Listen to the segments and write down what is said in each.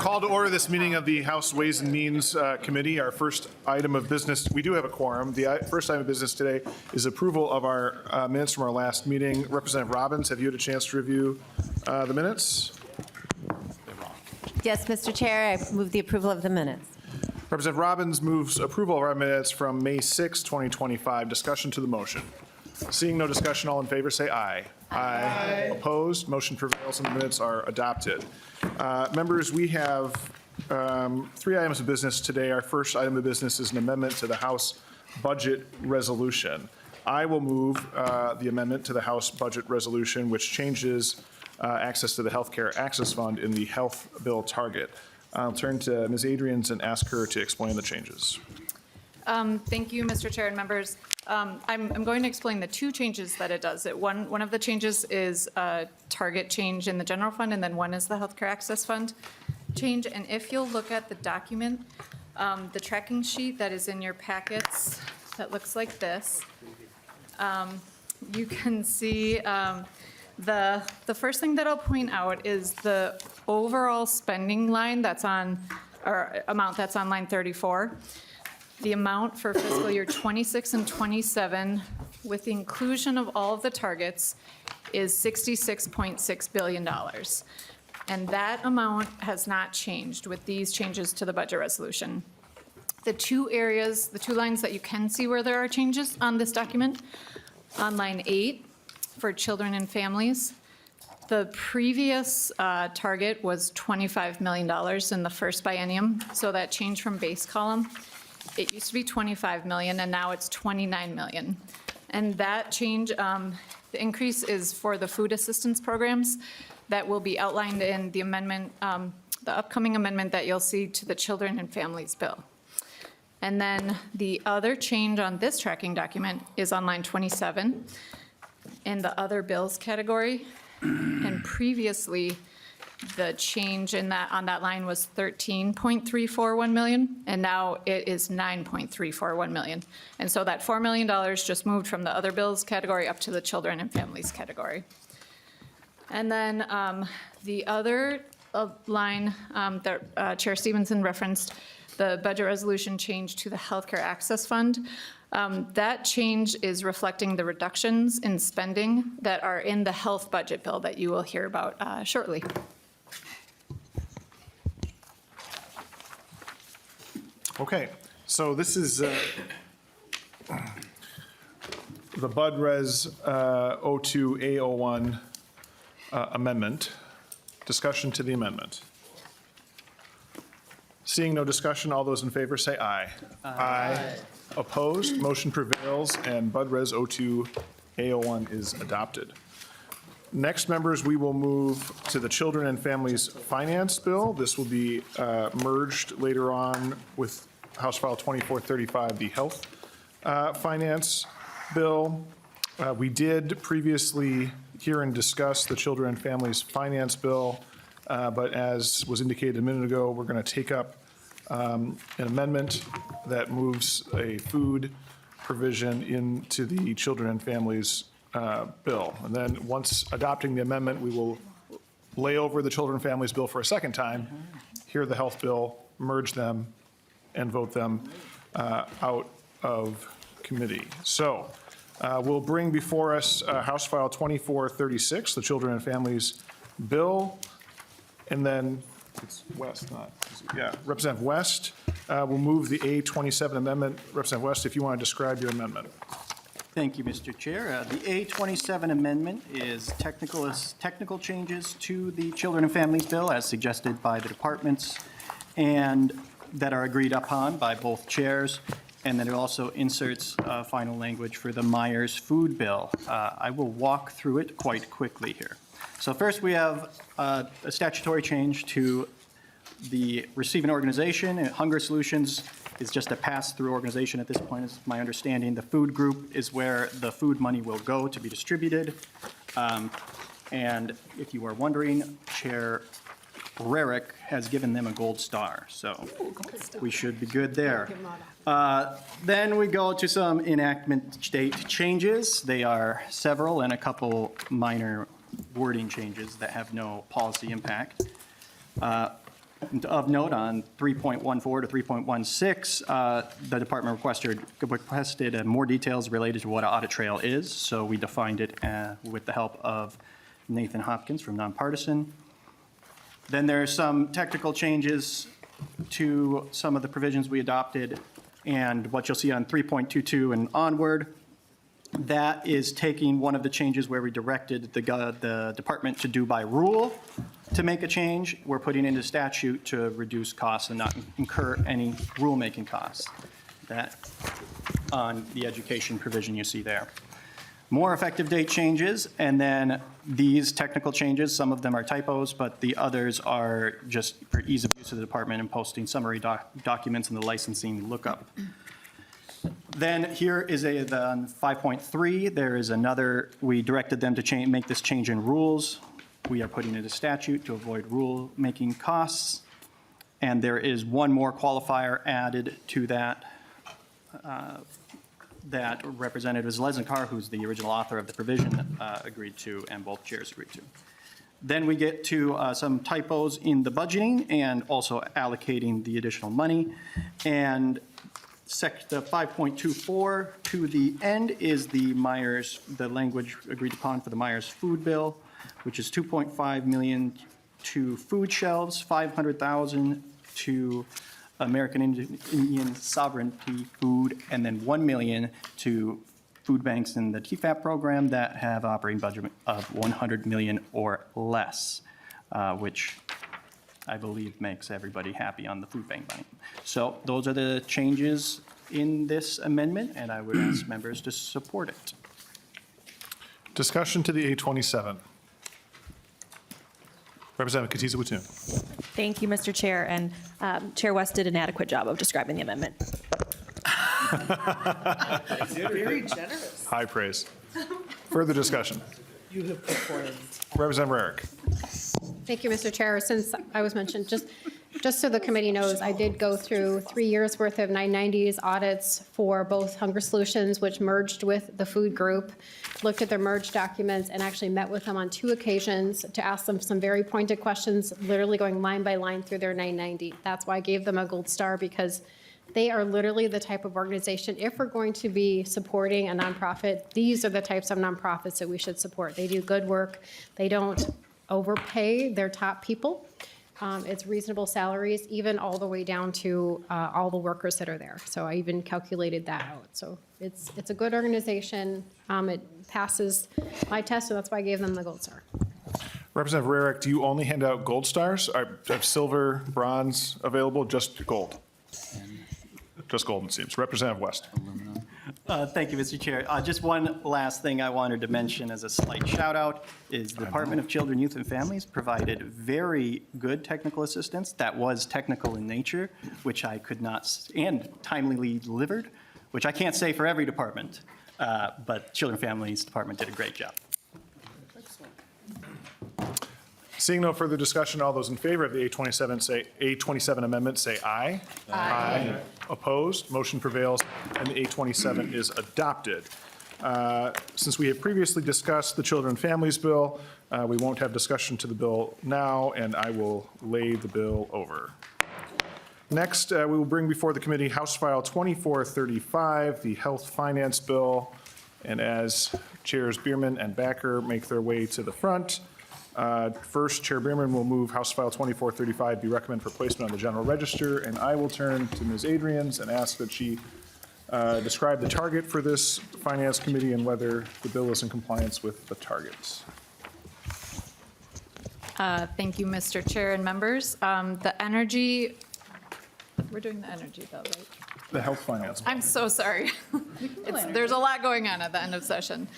Call to order this meeting of the House Ways and Means Committee. Our first item of business, we do have a quorum. The first item of business today is approval of our minutes from our last meeting. Representative Robbins, have you had a chance to review the minutes? Yes, Mr. Chair, I move the approval of the minutes. Representative Robbins moves approval of our minutes from May 6, 2025. Discussion to the motion. Seeing no discussion, all in favor say aye. Aye. Opposed? Motion prevails and the minutes are adopted. Members, we have 3 items of business today. Our first item of business is an amendment to the House budget resolution. I will move the amendment to the House budget resolution, which changes access to the Healthcare Access Fund in the health bill target. I'll turn to Ms. Adrians and ask her to explain the changes. Thank you, Mr. Chair and members. I'm going to explain the 2 changes that it does. One of the changes is a target change in the general fund, and then one is the Healthcare Access Fund change. And if you'll look at the document, the tracking sheet that is in your packets that looks like this, you can see the first thing that I'll point out is the overall spending line that's on, or amount that's on line 34. The amount for fiscal year 26 and 27, with the inclusion of all of the targets, is $66.6 billion. And that amount has not changed with these changes to the budget resolution. The 2 areas, the 2 lines that you can see where there are changes on this document, on line 8 for children and families, the previous target was $25 million in the first biennium, so that changed from base column. It used to be 25 million, and now it's 29 million. And that change, the increase is for the food assistance programs that will be outlined in the amendment, the upcoming amendment that you'll see to the Children and Families Bill. And then the other change on this tracking document is on line 27 in the other bills category. And previously, the change in that, on that line was 13.341 million, and now it is 9.341 million. And so that $4 million just moved from the other bills category up to the children and families category. And then the other line that Chair Stevenson referenced, the budget resolution change to the Healthcare Access Fund. That change is reflecting the reductions in spending that are in the health budget bill that you will hear about shortly. Okay, so this is the Bud Res 02A01 amendment. Discussion to the amendment. Seeing no discussion, all those in favor say aye. Aye. Opposed? Motion prevails, and Bud Res 02A01 is adopted. Next, members, we will move to the Children and Families Finance Bill. This will be merged later on with House File 2435, the Health Finance Bill. We did previously hear and discuss the Children and Families Finance Bill, but as was indicated a minute ago, we're going to take up an amendment that moves a food provision into the Children and Families bill. And then once adopting the amendment, we will lay over the Children and Families Bill for a second time, hear the health bill, merge them, and vote them out of committee. So we'll bring before us House File 2436, the Children and Families Bill, and then it's West, not, yeah, Representative West will move the A27 amendment. Representative West, if you want to describe your amendment. Thank you, Mr. Chair. The A27 amendment is technical changes to the Children and Families Bill as suggested by the departments and that are agreed upon by both chairs. And then it also inserts final language for the Myers Food Bill. I will walk through it quite quickly here. So first we have a statutory change to the receiving organization. Hunger Solutions is just a pass-through organization at this point, is my understanding. The food group is where the food money will go to be distributed. And if you are wondering, Chair Rarick has given them a gold star, so we should be good there. Then we go to some enactment date changes. They are several and a couple minor wording changes that have no policy impact. Of note, on 3.14 to 3.16, the department requested more details related to what an audit trail is, so we defined it with the help of Nathan Hopkins from Nonpartisan. Then there are some technical changes to some of the provisions we adopted, and what you'll see on 3.22 and onward, that is taking one of the changes where we directed the department to do by rule to make a change. We're putting into statute to reduce costs and not incur any rulemaking costs. That on the education provision you see there. More effective date changes, and then these technical changes, some of them are typos, but the others are just for ease of use of the department in posting summary documents and the licensing lookup. Then here is the 5.3, there is another, we directed them to make this change in rules. We are putting it as statute to avoid rule-making costs. And there is one more qualifier added to that, that Representative Zeleznakar, who's the original author of the provision, agreed to, and both chairs agreed to. Then we get to some typos in the budgeting and also allocating the additional money. And the 5.24 to the end is the language agreed upon for the Myers food bill, which is 2.5 million to food shelves, 500,000 to American Indian sovereignty food, and then 1 million to food banks in the TFAP program that have operating budget of 100 million or less, which I believe makes everybody happy on the food bank money. So those are the changes in this amendment, and I would ask members to support it. Discussion to the A27. Representative Katiza-Watun. Thank you, Mr. Chair, and Chair West did an adequate job of describing the amendment. Very generous. High praise. Further discussion. You have performed. Representative Rarick. Thank you, Mr. Chair. Since I was mentioned, just so the committee knows, I did go through 3 years' worth of 990s audits for both Hunger Solutions, which merged with the food group, looked at their merged documents, and actually met with them on 2 occasions to ask them some very pointed questions, literally going line by line through their 990. That's why I gave them a gold star, because they are literally the type of organization, if we're going to be supporting a nonprofit, these are the types of nonprofits that we should support. They do good work. They don't overpay their top people. It's reasonable salaries, even all the way down to all the workers that are there. So I even calculated that out. So it's a good organization. It passes my test, so that's why I gave them the gold star. Representative Rarick, do you only hand out gold stars? Are silver, bronze available? Just gold? Just gold, it seems. Representative West. Thank you, Mr. Chair. Just one last thing I wanted to mention as a slight shout out is the Department of Children, Youth and Families provided very good technical assistance that was technical in nature, which I could not, and timely delivered, which I can't say for every department, but Children and Families Department did a great job. Seeing no further discussion, all those in favor of the A27 amendment say aye. Aye. Opposed? Motion prevails, and the A27 is adopted. Since we have previously discussed the Children and Families Bill, we won't have discussion to the bill now, and I will lay the bill over. Next, we will bring before the committee House File 2435, the Health Finance Bill. And as Chairs Bierman and Backer make their way to the front, first, Chair Bierman will move House File 2435 be recommended for placement on the General Register, and I will turn to Ms. Adrians and ask that she describe the target for this Finance Committee and whether the bill is in compliance with the targets. Thank you, Mr. Chair and members. The energy, we're doing the energy bill, right? The Health Finance Bill. I'm so sorry. There's a lot going on at the end of session.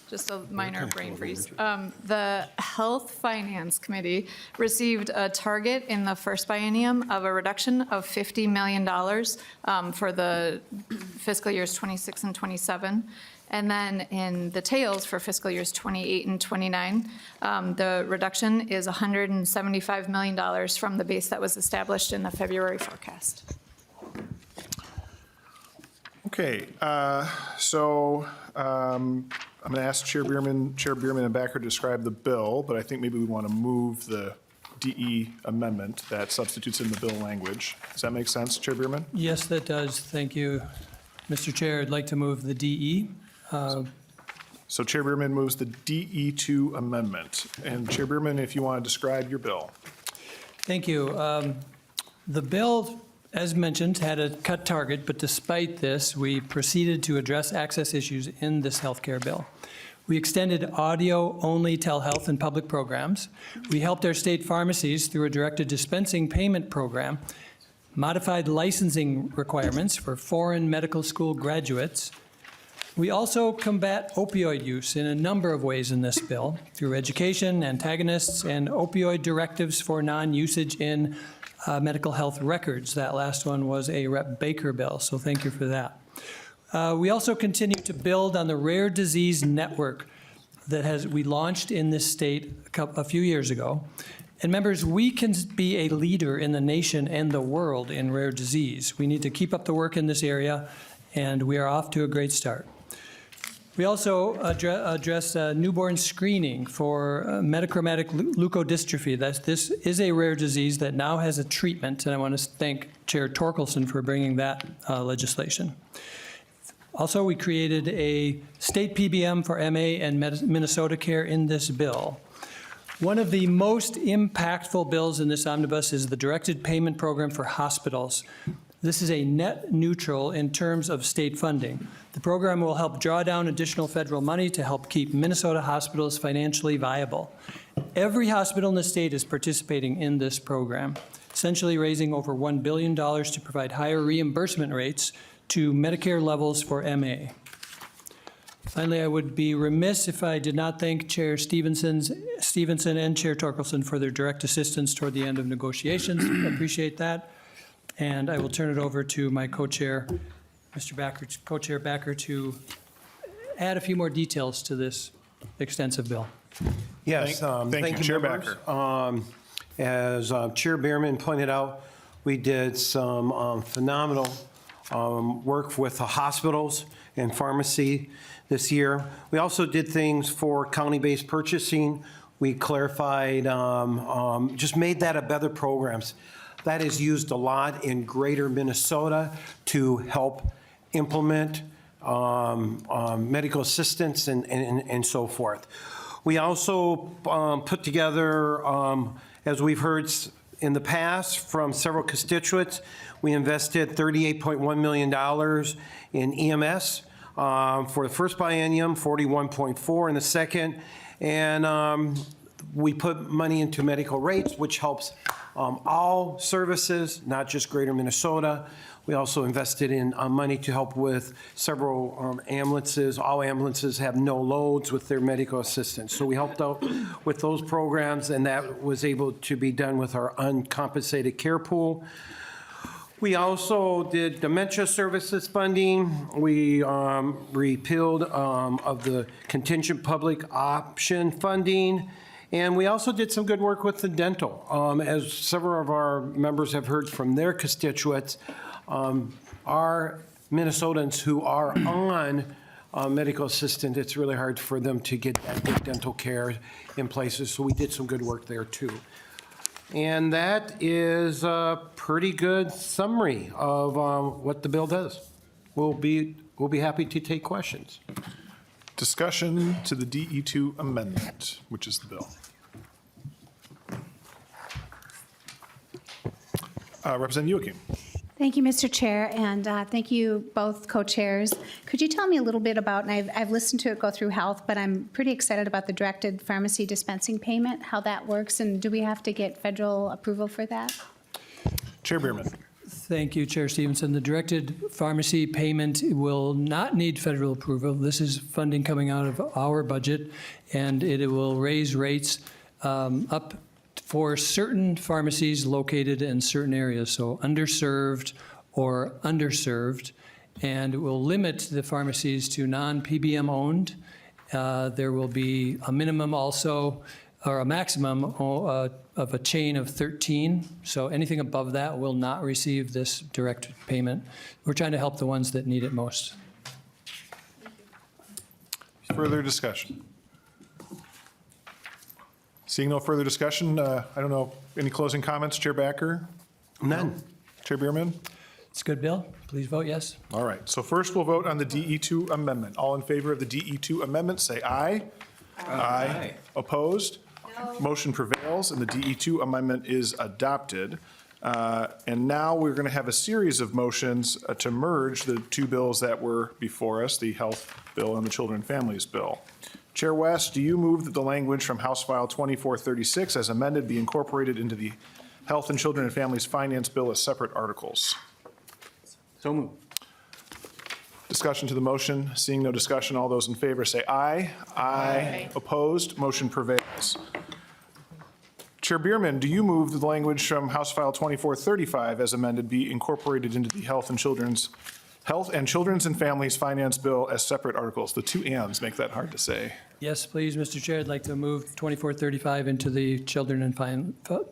Just a minor brain freeze. The Health Finance Committee received a target in the first biennium of a reduction of $50 million for the fiscal years 26 and 27. And then in the tails for fiscal years 28 and 29, the reduction is $175 million from the base that was established in the February forecast. Okay, so I'm going to ask Chair Bierman and Backer to describe the bill, but I think maybe we want to move the DE amendment that substitutes in the bill language. Does that make sense, Chair Bierman? Yes, that does. Thank you, Mr. Chair. I'd like to move the DE. So Chair Bierman moves the DE2 amendment. And Chair Bierman, if you want to describe your bill. Thank you. The bill, as mentioned, had a cut target, but despite this, we proceeded to address access issues in this healthcare bill. We extended audio-only telehealth and public programs. We helped our state pharmacies through a directed dispensing payment program, modified licensing requirements for foreign medical school graduates. We also combat opioid use in a number of ways in this bill through education, antagonists, and opioid directives for non-usage in medical health records. That last one was a Rep. Baker bill, so thank you for that. We also continue to build on the rare disease network that we launched in this state a few years ago. And members, we can be a leader in the nation and the world in rare disease. We need to keep up the work in this area, and we are off to a great start. We also address newborn screening for metachromatic leukodystrophy. This is a rare disease that now has a treatment, and I want to thank Chair Torkelson for bringing that legislation. Also, we created a state PBM for MA and Minnesota Care in this bill. One of the most impactful bills in this omnibus is the directed payment program for hospitals. This is a net neutral in terms of state funding. The program will help draw down additional federal money to help keep Minnesota hospitals financially viable. Every hospital in the state is participating in this program, essentially raising over $1 billion to provide higher reimbursement rates to Medicare levels for MA. Finally, I would be remiss if I did not thank Chair Stevenson and Chair Torkelson for their direct assistance toward the end of negotiations. I appreciate that. And I will turn it over to my co-chair, Mr. Backer, Co-Chair Backer, to add a few more details to this extensive bill. Yes, Thank you, Chair members. Backer. As Chair Bierman pointed out, we did some phenomenal work with the hospitals and pharmacy this year. We also did things for county-based purchasing. We clarified, just made that a better programs. That is used a lot in greater Minnesota to help implement medical assistance and so forth. We also put together, as we've heard in the past from several constituents, we invested $38.1 million in EMS for the first biennium, 41.4 in the second, and we put money into medical rates, which helps all services, not just greater Minnesota. We also invested in money to help with several ambulances. All ambulances have no loads with their medical assistance. So we helped out with those programs, and that was able to be done with our uncompensated care pool. We also did dementia services funding. We repealed of the contingent public option funding. And we also did some good work with the dental. As several of our members have heard from their constituents, our Minnesotans who are on medical assistance, it's really hard for them to get that good dental care in places, so we did some good work there too. And that is a pretty good summary of what the bill does. We'll be happy to take questions. Discussion to the DE2 amendment, which is the bill. Representative Joachim. Thank you, Mr. Chair, and thank you both co-chairs. Could you tell me a little bit about, and I've listened to it go through health, but I'm pretty excited about the directed pharmacy dispensing payment, how that works, and do we have to get federal approval for that? Chair Bierman. Thank you, Chair Stevenson. The directed pharmacy payment will not need federal approval. This is funding coming out of our budget, and it will raise rates up for certain pharmacies located in certain areas, so underserved or underserved, and it will limit the pharmacies to non-PBM owned. There will be a minimum also, or a maximum of a chain of 13, so anything above that will not receive this direct payment. We're trying to help the ones that need it most. Further discussion? Seeing no further discussion, I don't know, any closing comments, Chair Backer? None. Chair Bierman? It's a good bill. Please vote yes. All right, so first we'll vote on the DE2 amendment. All in favor of the DE2 amendment, say aye. Aye. Opposed? No. Motion prevails, and the DE2 amendment is adopted. And now we're going to have a series of motions to merge the two bills that were before us, the Health Bill and the Children and Families Bill. Chair West, do you move that the language from House File 2436 as amended be incorporated into the Health and Children and Families Finance Bill as separate articles? So moved. Discussion to the motion. Seeing no discussion, all those in favor say aye. Aye. Opposed? Motion prevails. Chair Bierman, do you move that the language from House File 2435 as amended be incorporated into the Health and Children's and Families Finance Bill as separate articles? The two ands make that hard to say. Yes, please, Mr. Chair. I'd like to move 2435 into the Children and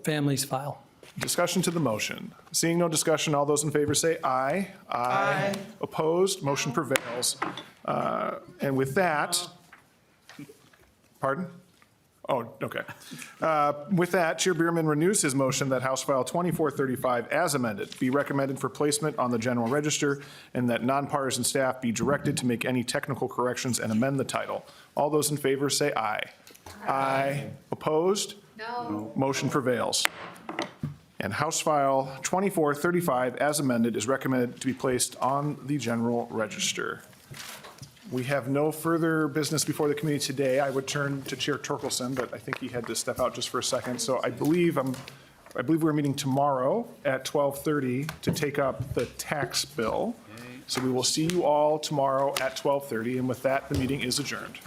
Families file. Discussion to the motion. Seeing no discussion, all those in favor say aye. Aye. Opposed? Motion prevails. And with that, pardon? Oh, okay. With that, Chair Bierman renews his motion that House File 2435 as amended be recommended for placement on the general register and that nonpartisan staff be directed to make any technical corrections and amend the title. All those in favor say aye. Aye. Opposed? No. Motion prevails. And House File 2435 as amended is recommended to be placed on the general register. We have no further business before the committee today. I would turn to Chair Torkelson, but I think he had to step out just for a second. So I believe we're meeting tomorrow at 12:30 to take up the tax bill. So we will see you all tomorrow at 12:30, and with that, the meeting is adjourned.